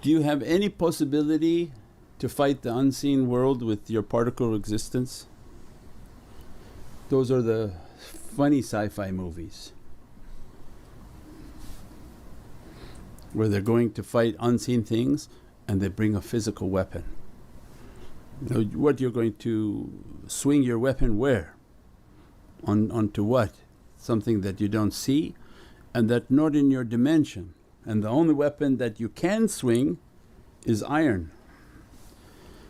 Do you have any possibility to fight the unseen world with your particle existence? Those are the funny sci-fi movies where they're going to fight unseen things and they bring a physical weapon. What you're going to swing your weapon where? Onto what? Something that you don't see and that not in your dimension, and the only weapon that you can swing is iron.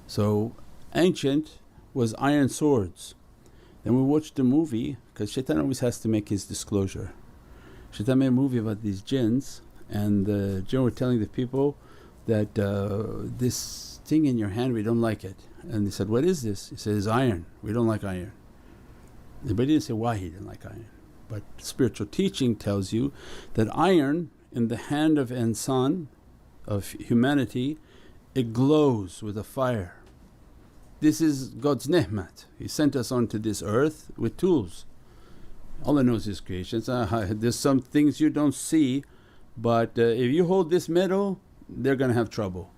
So ancient was iron swords. Then we watched a movie, because Shaitan always has to make his disclosure. Shaitan made a movie about these jinns, and the jinn were telling the people that this thing in your hand, we don't like it. And they said, what is this? He said, it's iron, we don't like iron. But he didn't say why he didn't like iron. But spiritual teaching tells you that iron in the hand of insan, of humanity, it glows with a fire. This is God's ni'mat. He sent us onto this earth with tools. Allah knows His creations. There's some things you don't see, but if you hold this metal they're going to have trouble.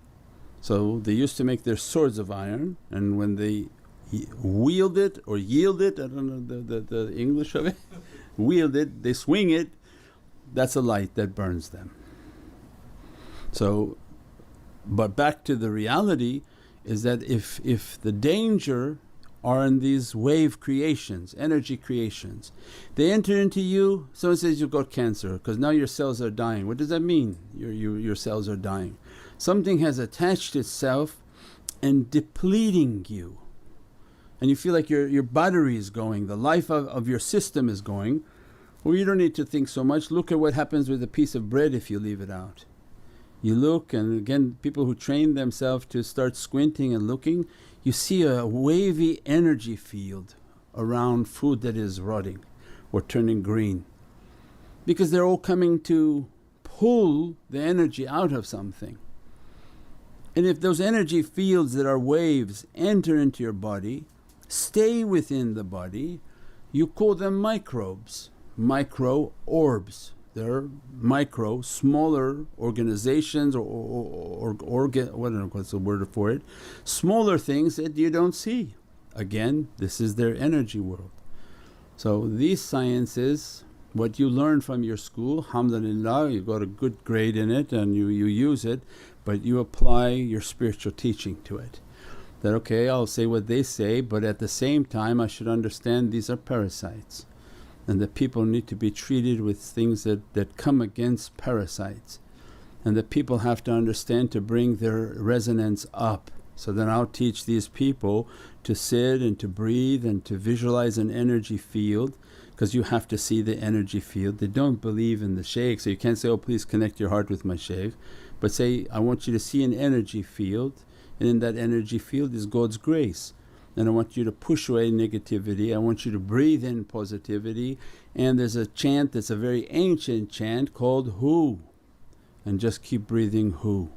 So they used to make their swords of iron, and when they wield it or yield it, I don't know the English of it, wield it, they swing it, that's a light that burns them. So, but back to the reality is that if the danger are in these wave creations, energy creations, they enter into you. Someone says you've got cancer because now your cells are dying. What does that mean? Your cells are dying. Something has attached itself and depleting you, and you feel like your battery is going, the life of your system is going. Well, you don't need to think so much. Look at what happens with a piece of bread if you leave it out. You look, and again people who train themselves to start squinting and looking, you see a wavy energy field around food that is rotting or turning green, because they're all coming to pull the energy out of something. And if those energy fields that are waves enter into your body, stay within the body, you call them microbes, micro-orbs. They're micro, smaller organizations or organ, I don't know what's the word for it, smaller things that you don't see. Again, this is their energy world. So these sciences, what you learn from your school, alhamdulillah, you got a good grade in it and you use it, but you apply your spiritual teaching to it. That okay, I'll say what they say, but at the same time I should understand these are parasites, and that people need to be treated with things that come against parasites, and that people have to understand to bring their resonance up. So then I'll teach these people to sit and to breathe and to visualize an energy field, because you have to see the energy field. They don't believe in the shaykh, so you can't say, oh please connect your heart with my shaykh, but say, I want you to see an energy field, and in that energy field is God's grace. And I want you to push away negativity, I want you to breathe in positivity. And there's a chant that's a very ancient chant called Hu, and just keep breathing Hu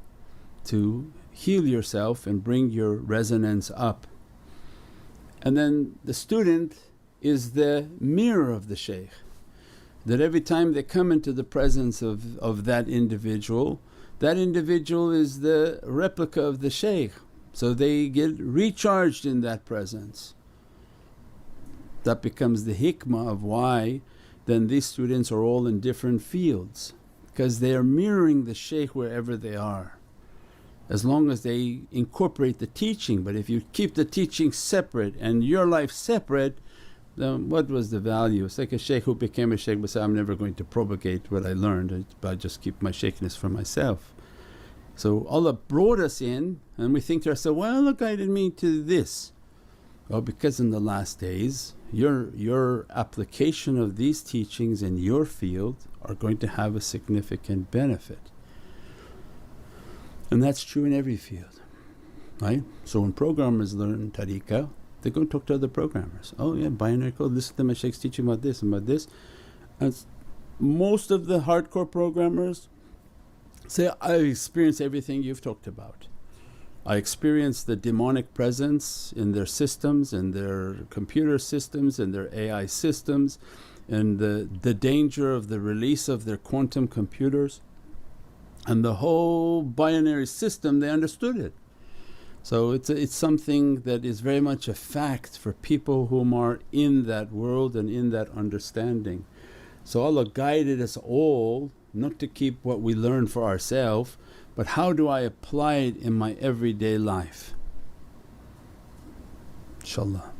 to heal yourself and bring your resonance up. And then the student is the mirror of the shaykh, that every time they come into the presence of that individual is the replica of the shaykh. So they get recharged in that presence. That becomes the hikmah of why then these students are all in different fields, because they are mirroring the shaykh wherever they are, as long as they incorporate the teaching. But if you keep the teaching separate and your life separate, then what was the value? It's like a shaykh who became a shaykh but said, I'm never going to propagate what I learned, I just keep my shaykhness for myself. So Allah brought us in and we think to ourselves, well look, I didn't mean to this. Well, because in the last days your application of these teachings in your field are going to have a significant benefit, and that's true in every field, right? So when programmers learn tariqah, they go and talk to other programmers. Oh yeah, binary code, listen to my shaykh's teaching about this and about this. And most of the hardcore programmers say, I experience everything you've talked about. I experience the demonic presence in their systems, in their computer systems, in their AI systems, and the danger of the release of their quantum computers. and the whole binary system, they understood it. So it's something that is very much a fact for people whom are in that world and in that understanding. So Allah guided us all not to keep what we learn for ourselves, but how do I apply it in my everyday life, inshaAllah.